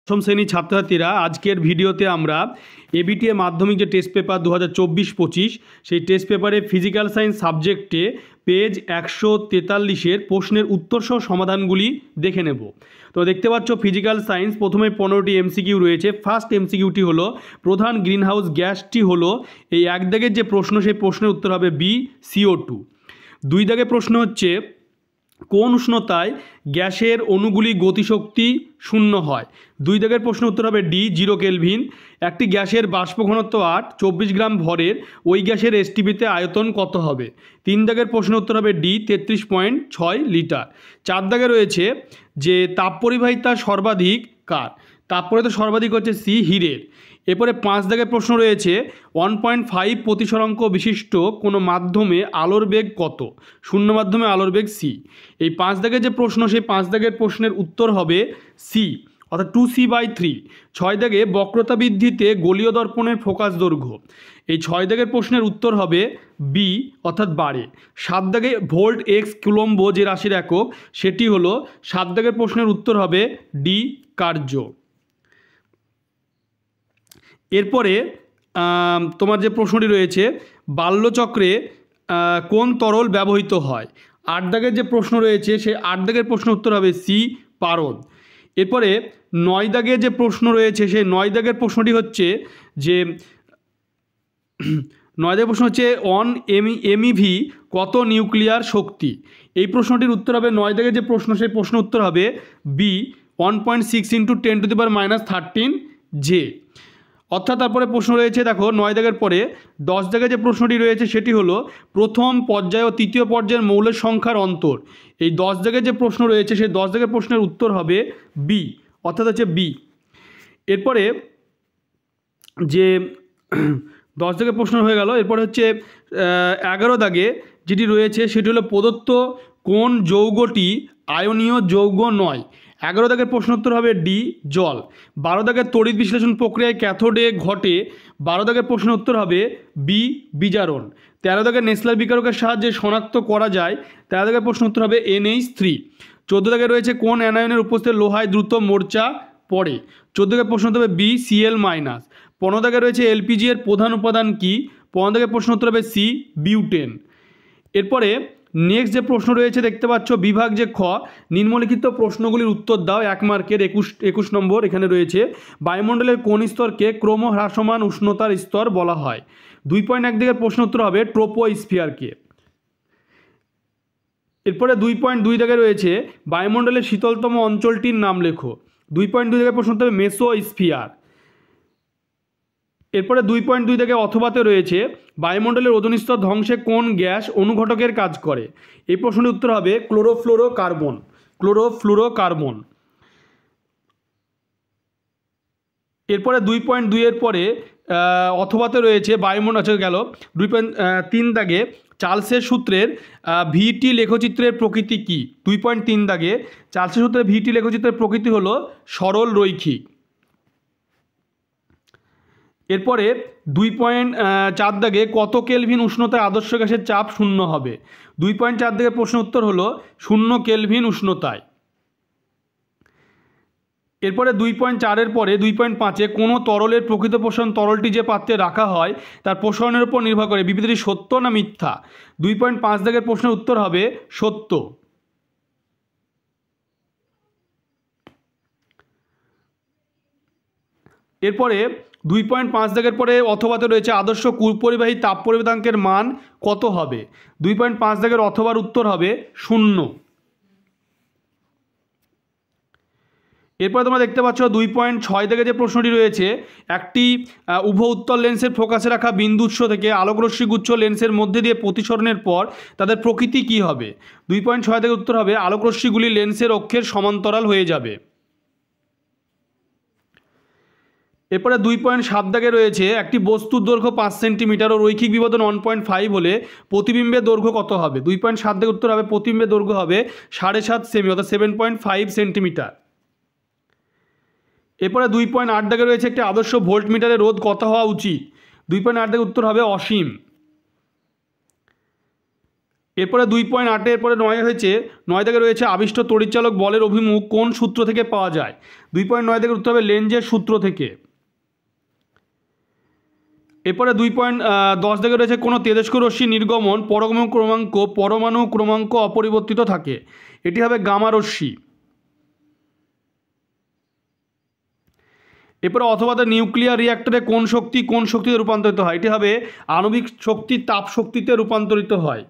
দশম শ্রেণীর ছাত্রছাত্রীরা আজকের ভিডিওতে আমরা এবিটিএ মাধ্যমিক যে টেস্ট পেপার 2024-25 সেই টেস্ট পেপারে ফিজিক্যাল সায়েন্স সাবজেক্টে পেজ 143-এর প্রশ্নের উত্তরসহ সমাধানগুলি দেখে নেব। তো দেখতে পাচ্ছ ফিজিক্যাল সায়েন্স প্রথমে 15টি এমসিকিউ রয়েছে। ফার্স্ট এমসিকিউটি হলো প্রধান গ্রিনহাউস গ্যাসটি হলো, এই এক দাগের যে প্রশ্ন সেই প্রশ্নের উত্তর হবে বি CO2। দুই দাগের প্রশ্ন হচ্ছে কোন উষ্ণতায় গ্যাসের অণুগুলি গতিশক্তি শূন্য হয়? দুই দাগের প্রশ্ন উত্তর হবে ডি 0 কেলভিন। একটি গ্যাসের বাষ্প ঘনত্ব 8, 24 গ্রাম ভরের ওই গ্যাসের এসটিপিতে আয়তন কত হবে? তিন দাগের প্রশ্ন উত্তর হবে ডি 33.6 লিটার। চার দাগে রয়েছে যে তাপ পরিবাহিতা সর্বাধিক কার? তাপ পরিবাহিতা সর্বাধিক হচ্ছে সি হীরের। এরপরে পাঁচ দাগের প্রশ্ন রয়েছে 1.5 প্রতিসরাঙ্ক বিশিষ্ট কোনো মাধ্যমে আলোর বেগ কত? শূন্য মাধ্যমে আলোর বেগ সি। এই পাঁচ দাগের যে প্রশ্ন সেই পাঁচ দাগের প্রশ্নের উত্তর হবে সি অর্থাৎ 2c/3। ছয় দাগে বক্রতা বৃদ্ধিতে গোলীয় দর্পণের ফোকাস দৈর্ঘ্য, এই ছয় দাগের প্রশ্নের উত্তর হবে বি অর্থাৎ বাড়ে। সাত দাগে ভোল্ট এক্স কুলম্ব যে রাশির একক সেটি হলো, সাত দাগের প্রশ্নের উত্তর হবে ডি কার্য। এরপরে তোমার যে প্রশ্নটি রয়েছে বাল্যচক্রে কোন তরল ব্যবহৃত হয়? আট দাগের যে প্রশ্ন রয়েছে সেই আট দাগের প্রশ্ন উত্তর হবে সি পারদ। এরপরে নয় দাগের যে প্রশ্ন রয়েছে সেই নয় দাগের প্রশ্নটি হচ্ছে যে নয় দাগের প্রশ্ন হচ্ছে এমইভি কত নিউক্লিয়ার শক্তি? এই প্রশ্নটির উত্তর হবে নয় দাগের যে প্রশ্ন সেই প্রশ্ন উত্তর হবে বি 1.6 × 10⁻13 জে। অর্থাৎ তারপরে প্রশ্ন রয়েছে দেখো 9 দাগের পরে 10 দাগে যে প্রশ্নটি রয়েছে সেটি হলো প্রথম পর্যায় ও তৃতীয় পর্যায়ের মৌলের সংখ্যার অন্তর। এই 10 দাগের যে প্রশ্ন রয়েছে সেই 10 দাগের প্রশ্নের উত্তর হবে বি অর্থাৎ হচ্ছে বি। এরপরে যে 10 দাগের প্রশ্ন হয়ে গেল। এরপরে হচ্ছে 11 দাগে যেটি রয়েছে সেটি হলো প্রদত্ত কোন যৌগটি আয়নীয় যৌগ নয়? 11 দাগের প্রশ্ন উত্তর হবে ডি জল। 12 দাগের তড়িৎ বিশ্লেষণ প্রক্রিয়ায় ক্যাথোডে ঘটে, 12 দাগের প্রশ্ন উত্তর হবে বি বিজারণ। 13 দাগের নেসলার বিকারকের সাহায্যে শনাক্ত করা যায়, 13 দাগের প্রশ্ন উত্তর হবে NH3। 14 দাগে রয়েছে কোন অ্যানায়নের উপস্থিত লোহায় দ্রুত মোর্চা পড়ে? 14 দাগের প্রশ্ন উত্তর হবে বি Cl-। 15 দাগে রয়েছে এলপিজি এর প্রধান উপাদান কি? 15 দাগের প্রশ্ন উত্তর হবে সি বিউটেন। এরপরে নেক্সট যে প্রশ্ন রয়েছে দেখতে পাচ্ছ বিভাগ যে খ, নিম্নলিখিত প্রশ্নগুলির উত্তর দাও। 1 মার্কের 21 নম্বর এখানে রয়েছে বায়ুমণ্ডলের কোন স্তরকে ক্রমহ্রাসমান উষ্ণতার স্তর বলা হয়? 2.1 দিকের প্রশ্ন উত্তর হবে ট্রোপোস্ফিয়ারকে। এরপরে 2.2 দাগে রয়েছে বায়ুমণ্ডলের শীতলতম অঞ্চলটির নাম লেখো। 2.2 দাগের প্রশ্ন উত্তর হবে মেসোস্ফিয়ার। এরপরে 2.2 দাগে অথবাতে রয়েছে বায়ুমণ্ডলের ওজোন স্তর ধ্বংসে কোন গ্যাস অনুঘটকের কাজ করে? এই প্রশ্নের উত্তর হবে ক্লোরোফ্লুরোকার্বন। এরপরে 2.2 এর পরে অথবাতে রয়েছে বায়ুমণ্ডল গেল। 2.3 দাগে চার্লসের সূত্রের ভিটি লেখচিত্রের প্রকৃতি কি? 2.3 দাগে চার্লসের সূত্রের ভিটি লেখচিত্রের প্রকৃতি হলো সরল রৈখিক। এরপরে 2.4 দাগে কত কেলভিন উষ্ণতায় আদর্শ গ্যাসের চাপ শূন্য হবে? 2.4 দাগের প্রশ্ন উত্তর হলো 0 কেলভিন উষ্ণতায়। এরপরে 2.4 এর পরে 2.5-এ কোনো তরলের প্রকৃত প্রসারণ তরলটি যে পাত্রে রাখা হয় তার প্রসারণের উপর নির্ভর করে, বিবৃতিটি সত্য না মিথ্যা? 2.5 দাগের প্রশ্নের উত্তর হবে সত্য। এরপরে 2.5 দাগের পরে অথবাতে রয়েছে আদর্শ কুপরিবাহী তাপ পরিবাহকের মান কত হবে? 2.5 দাগের অথবার উত্তর হবে 0। এরপরে তোমরা দেখতে পাচ্ছ 2.6 দাগে যে প্রশ্নটি রয়েছে একটি উভু উত্তল লেন্সের ফোকাসে রাখা বিন্দু উৎস থেকে আলোকরশ্মি গুচ্ছ লেন্সের মধ্যে দিয়ে প্রতিসরণের পর তাদের প্রকৃতি কি হবে? 2.6 দাগের উত্তর হবে আলোকরশ্মিগুলি লেন্সের অক্ষের সমান্তরাল হয়ে যাবে। এরপরে 2.7 দাগে রয়েছে একটি বস্তুর দৈর্ঘ্য 5 সেন্টিমিটার ও রৈখিক বিবর্ধন 1.5 হলে প্রতিবিম্বের দৈর্ঘ্য কত হবে? 2.7 দাগের উত্তর হবে প্রতিবিম্বের দৈর্ঘ্য হবে 7.5 সেমি অর্থাৎ 7.5 সেন্টিমিটার। এরপরে 2.8 দাগে রয়েছে একটি আদর্শ ভোল্টমিটারের রোধ কত হওয়া উচিত? 2.8 দাগের উত্তর হবে অসীম। এরপরে 2.8 এরপরে 9 হয়েছে, 9 থেকে রয়েছে আবিষ্ট তড়িৎচালক বলের অভিমুখ কোন সূত্র থেকে পাওয়া যায়? 2.9 থেকে উত্তর হবে লেঞ্জের সূত্র থেকে। এরপরে 2.10 থেকে রয়েছে কোনো তেজস্ক্র রশ্মি নির্গমন পরমাণু ক্রমাঙ্ক অপরিবর্তিত থাকে, এটি হবে গামা রশ্মি। এরপরে অথবা নিউক্লিয়ার রিঅ্যাক্টরে কোন শক্তিতে রূপান্তরিত হয়? এটি হবে আণবিক শক্তি তাপ শক্তিতে রূপান্তরিত হয়।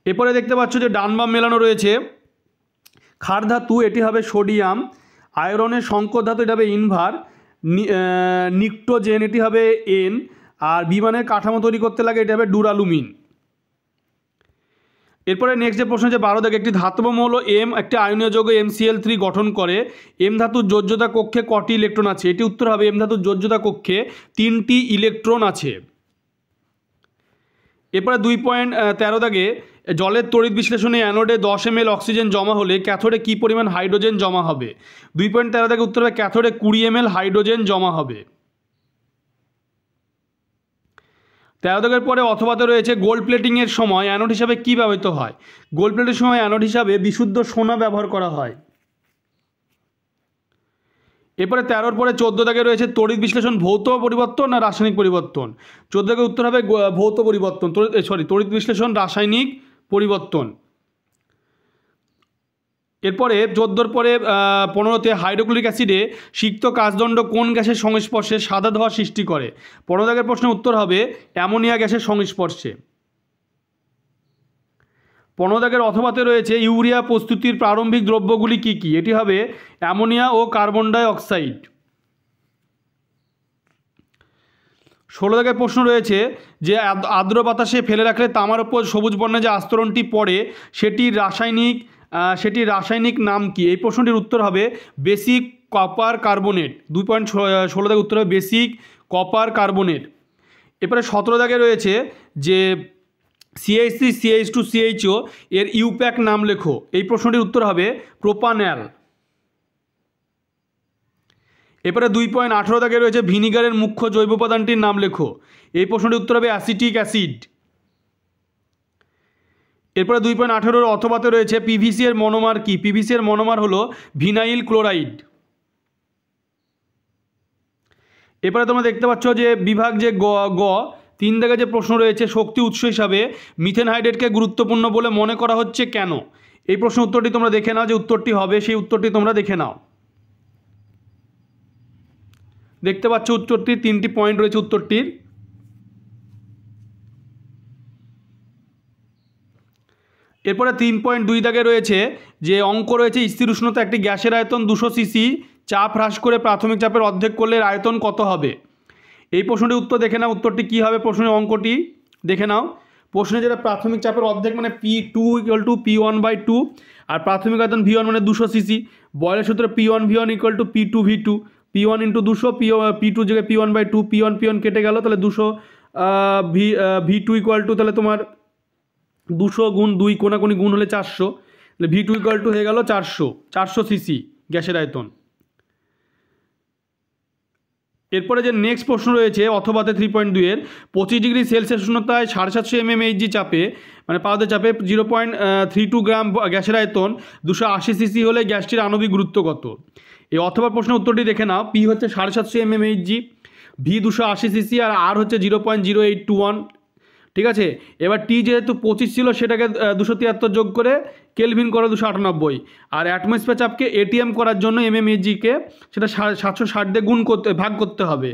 এরপরে দেখতে পাচ্ছ যে ডান বাম মেলানো রয়েছে। ক্ষার ধাতু এটি হবে সোডিয়াম, আয়রনের সংকর ধাতু এটা হবে ইনভার, নিক্টোজেন এটি হবে এন, আর বিমানের কাঠামো তৈরি করতে লাগে এটা হবে ডুরালুমিন। এরপরে নেক্সট যে প্রশ্ন হচ্ছে 12 দাগে, একটি ধাতব মৌল এম একটি আয়নীয় যৌগ MCl3 গঠন করে, এম ধাতুর যোজ্যতা কক্ষে কটি ইলেকট্রন আছে? এটি উত্তর হবে এম ধাতুর যোজ্যতা কক্ষে 3টি ইলেকট্রন আছে। এরপরে 2.13 দাগে, জলের তড়িৎ বিশ্লেষণে অ্যানোডে 10 ml অক্সিজেন জমা হলে ক্যাথোডে কী পরিমাণ হাইড্রোজেন জমা হবে? 2.13 দাগে উত্তর হবে ক্যাথোডে 20 ml হাইড্রোজেন জমা হবে। 13 দাগের পরে অথবাতে রয়েছে গোল্ড প্লেটিংয়ের সময় অ্যানোড হিসাবে কী ব্যবহৃত হয়? গোল্ড প্লেটের সময় অ্যানোড হিসাবে বিশুদ্ধ সোনা ব্যবহার করা হয়। এরপরে 13 পরে 14 দাগে রয়েছে তড়িৎ বিশ্লেষণ ভৌত পরিবর্তন না রাসায়নিক পরিবর্তন? 14 দাগের উত্তর হবে ভৌত পরিবর্তন, তড়িৎ বিশ্লেষণ রাসায়নিক পরিবর্তন। এরপরে 14 পরে 15তে হাইড্রোক্লোরিক অ্যাসিডে সিক্ত কাচদণ্ড কোন গ্যাসের সংস্পর্শে সাদা ধোঁয়া সৃষ্টি করে? 15 দাগের প্রশ্নের উত্তর হবে অ্যামোনিয়া গ্যাসের সংস্পর্শে। 15 দাগের অথবাতে রয়েছে ইউরিয়া প্রস্তুতির প্রারম্ভিক দ্রব্যগুলি কি কি? এটি হবে অ্যামোনিয়া ও কার্বন ডাই অক্সাইড। 16 দাগের প্রশ্ন রয়েছে যে আর্দ্র বাতাসে ফেলে রাখলে তামার উপর সবুজ বর্ণের যে আস্তরণটি পড়ে সেটির রাসায়নিক নাম কি? এই প্রশ্নটির উত্তর হবে বেসিক কপার কার্বনেট। 2.16 দাগের উত্তর হবে বেসিক কপার কার্বনেট। এরপরে 17 দাগে রয়েছে যে CH3 CH2 CHO এর ইউপ্যাক নাম লেখো। এই প্রশ্নটির উত্তর হবে প্রোপানল। এরপরে 2.18 দাগে রয়েছে ভিনিগারের মুখ্য জৈব উপাদানটির নাম লেখো। এই প্রশ্নটির উত্তর হবে অ্যাসিটিক অ্যাসিড। এরপরে 2.18 অথবাতে রয়েছে PVC এর মনোমার কি? PVC এর মনোমার হলো ভিনাইল ক্লোরাইড। এরপরে তোমরা দেখতে পাচ্ছ যে বিভাগ যে গ 3 দাগে যে প্রশ্ন রয়েছে শক্তি উৎস হিসাবে মিথেন হাইড্রেটকে গুরুত্বপূর্ণ বলে মনে করা হচ্ছে কেন? এই প্রশ্ন উত্তরটি তোমরা দেখে নাও, যে উত্তরটি হবে সেই উত্তরটি তোমরা দেখে নাও। দেখতে পাচ্ছ উত্তরটির 3টি পয়েন্ট রয়েছে উত্তরটির। এরপরে 3.2 দাগে রয়েছে যে অঙ্ক রয়েছে স্থির উষ্ণতা একটি গ্যাসের আয়তন 200 সিসি, চাপ হ্রাস করে প্রাথমিক চাপের অর্ধেক করলে আয়তন কত হবে? এই প্রশ্নটির উত্তর দেখে নাও, উত্তরটি কী হবে প্রশ্নের অঙ্কটি দেখে নাও। প্রশ্নে যেটা প্রাথমিক চাপের অর্ধেক মানে P2 = P1/2, আর প্রাথমিক আয়তন V1 মানে 200 সিসি। বয়লের সূত্রে P1V1 = P2V2, P1 × 200, P2 জায়গায় P1/2, P1 কেটে গেল, তাহলে 200 V2 = তাহলে তোমার 200 × 2 কোনাকুনি গুণ হলে 400, তাহলে V2 = হয়ে গেল 400 সিসি গ্যাসের আয়তন। এরপরে যে নেক্সট প্রশ্ন রয়েছে অথবাতে 3.2 এর 25 ডিগ্রি সেলসিয়াস উষ্ণতায় 750 mmHg চাপে মানে পাওয়াতে চাপে 0.32 গ্রাম গ্যাসের আয়তন 280 সিসি হলে গ্যাসটির আণবিক গুরুত্ব কত? এই অথবা প্রশ্নের উত্তরটি দেখে নাও। P হচ্ছে 750 mmHg, V 280 সিসি, আর R হচ্ছে 0.0821। ঠিক আছে, এবার টি যেহেতু 25 ছিল সেটাকে 273 যোগ করে কেলভিন করে 298, আর অ্যাটমসফিয়ার চাপকে এটিএম করার জন্য mmHgকে সেটা 760 দিয়ে ভাগ করতে হবে,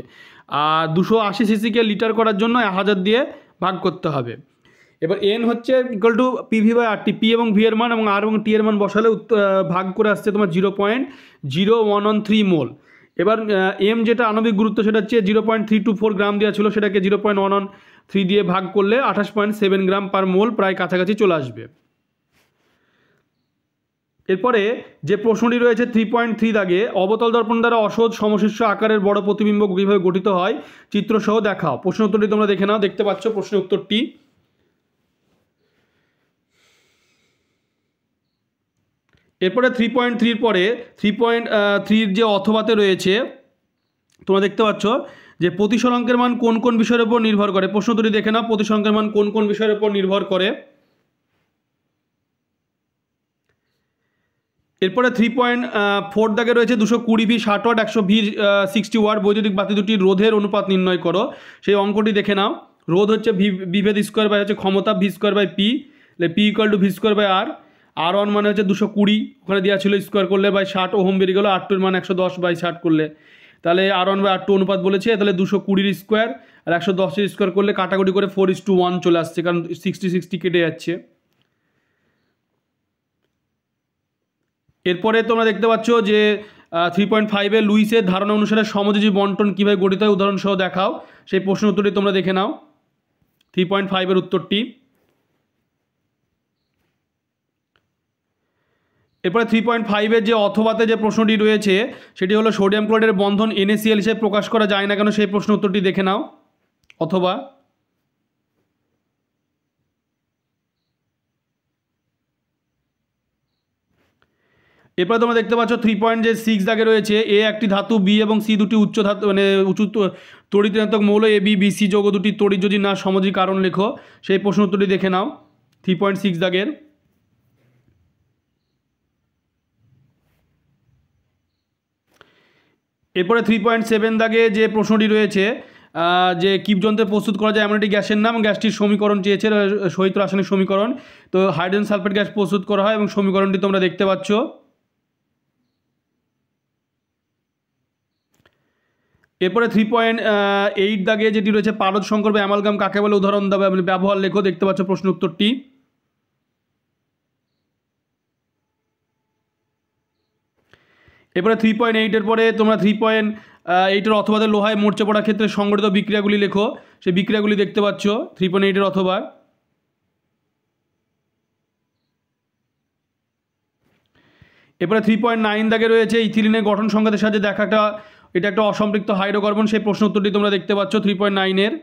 আর 280 সিসিকে লিটার করার জন্য 1000 দিয়ে ভাগ করতে হবে। এবার n হচ্ছে = PV/RT, P এবং V এর মান এবং R এবং T এর মান বসালে ভাগ করে আসছে তোমার 0.0113 মোল। এবার m যেটা আণবিক গুরুত্ব সেটা হচ্ছে 0.324 গ্রাম দেওয়া ছিল, সেটাকে 0.113 দিয়ে ভাগ করলে 28.7 গ্রাম পার মোল, প্রায় কাছাকাছি চলে আসবে। এরপরে যে প্রশ্নটি রয়েছে 3.3 দাগে অবতল দর্পণ দ্বারা অসহজ সমশীর্ষ আকারের বড় প্রতিবিম্ব কীভাবে গঠিত হয় চিত্রসহ দেখাও। প্রশ্ন উত্তরটি তোমরা দেখে নাও। দেখতে পাচ্ছ প্রশ্নের উত্তরটি। এরপরে 3.3 পরে 3.3 যে অথবাতে রয়েছে তোমরা দেখতে পাচ্ছ যে প্রতিসরাঙ্কের মান কোন কোন বিষয়ের উপর নির্ভর করে, প্রশ্ন দুটি দেখে নাও, প্রতিসরাঙ্কের মান কোন কোন বিষয়ের উপর নির্ভর করে। এরপরে 3.4 দাগে রয়েছে 220 ভি 60 ওয়াট 100 ভি 60 ওয়াট বৈদ্যুতিক বাতি দুটির রোধের অনুপাত নির্ণয় করো। সেই অঙ্কটি দেখে নাও। রোধ হচ্ছে বিভেদ স্কোয়ার বাই হচ্ছে ক্ষমতা V square by P, P equal to V square by R. R one মানে হচ্ছে 220, ওখানে দেওয়া ছিল স্কোয়ার করলে বাই 60 ওহম বেরিয়ে গেলো। আর টুর মান 110 বাই 60 করলে, তাহলে আর ওয়ান বাই আর টু অনুপাত বলেছে, তাহলে 220 স্কোয়ার আর 110 স্কোয়ার করলে কাটাকুটি করে 4:1 চলে আসছে, কারণ 60 কেটে যাচ্ছে। এরপরে তোমরা দেখতে পাচ্ছ যে 3.5 লুইসের ধারণা অনুসারে সমযোজী বন্টন কীভাবে গঠিত হয় উদাহরণ সহ দেখাও। সেই প্রশ্ন উত্তরটি তোমরা দেখে নাও, 3.5 উত্তরটি। এরপরে 3.5 যে অথবাতে যে প্রশ্নটি রয়েছে সেটি হলো সোডিয়াম ক্লোরাইডের বন্ধন NaCl হিসেবে প্রকাশ করা যায় না কেন, সেই প্রশ্ন উত্তরটি দেখে নাও। অথবা এরপরে তোমরা দেখতে পাচ্ছ 3.6 দাগে রয়েছে এ একটি ধাতু, বি এবং সি দুটি উচ্চ ধাতু মানে উঁচু তড়িৎ ঋণাত্মক মৌল, এ বি সি যৌগ দুটি তড়িৎ যদি না সমযোজী কারণ লেখো। সেই প্রশ্ন উত্তরটি দেখে নাও, 3.6 দাগের। এরপরে 3.7 দাগে যে প্রশ্নটি রয়েছে যে কিপযন্ত্রে প্রস্তুত করা যায় এমন একটি গ্যাসের নাম, গ্যাসটির সমীকরণ চেয়েছে, শহীদ রাসায়নিক সমীকরণ। তো হাইড্রোজেন সালফেট গ্যাস প্রস্তুত করা হয় এবং সমীকরণটি তোমরা দেখতে পাচ্ছ। এরপরে 3.8 দাগে যেটি রয়েছে পারদ সংকর বা অ্যামালগাম কাকে বলে উদাহরণ দেবে মানে ব্যবহার লেখো। দেখতে পাচ্ছ প্রশ্ন উত্তরটি। এরপরে 3.8 পরে তোমরা 3.8 অথবাতে লোহায় মরচে পড়ার ক্ষেত্রে সংগঠিত বিক্রিয়াগুলি লেখো। সেই বিক্রিয়াগুলি দেখতে পাচ্ছ 3.8 অথবা। এরপরে 3.9 দাগে রয়েছে ইথিলিনের গঠন সংঘাতের সাহায্যে দেখা এটা একটা অসম্পৃক্ত হাইড্রোকার্বন, সেই প্রশ্ন উত্তরটি তোমরা দেখতে পাচ্ছ 3.9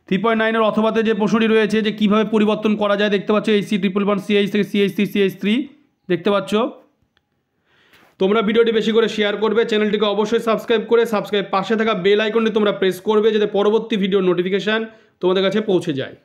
3.9 অথবাতে যে প্রশ্নটি রয়েছে যে কিভাবে পরিবর্তন করা যায়, দেখতে পাচ্ছ HC111CH থেকে CH3CH3 দেখতে পাচ্ছ। তোমরা ভিডিওটি বেশি করে শেয়ার করবে, চ্যানেলটিকে অবশ্যই সাবস্ক্রাইব করে পাশে থাকা বেল আইকনটি তোমরা প্রেস করবে যাতে পরবর্তী ভিডিওর নোটিফিকেশান তোমাদের কাছে পৌঁছে যায়।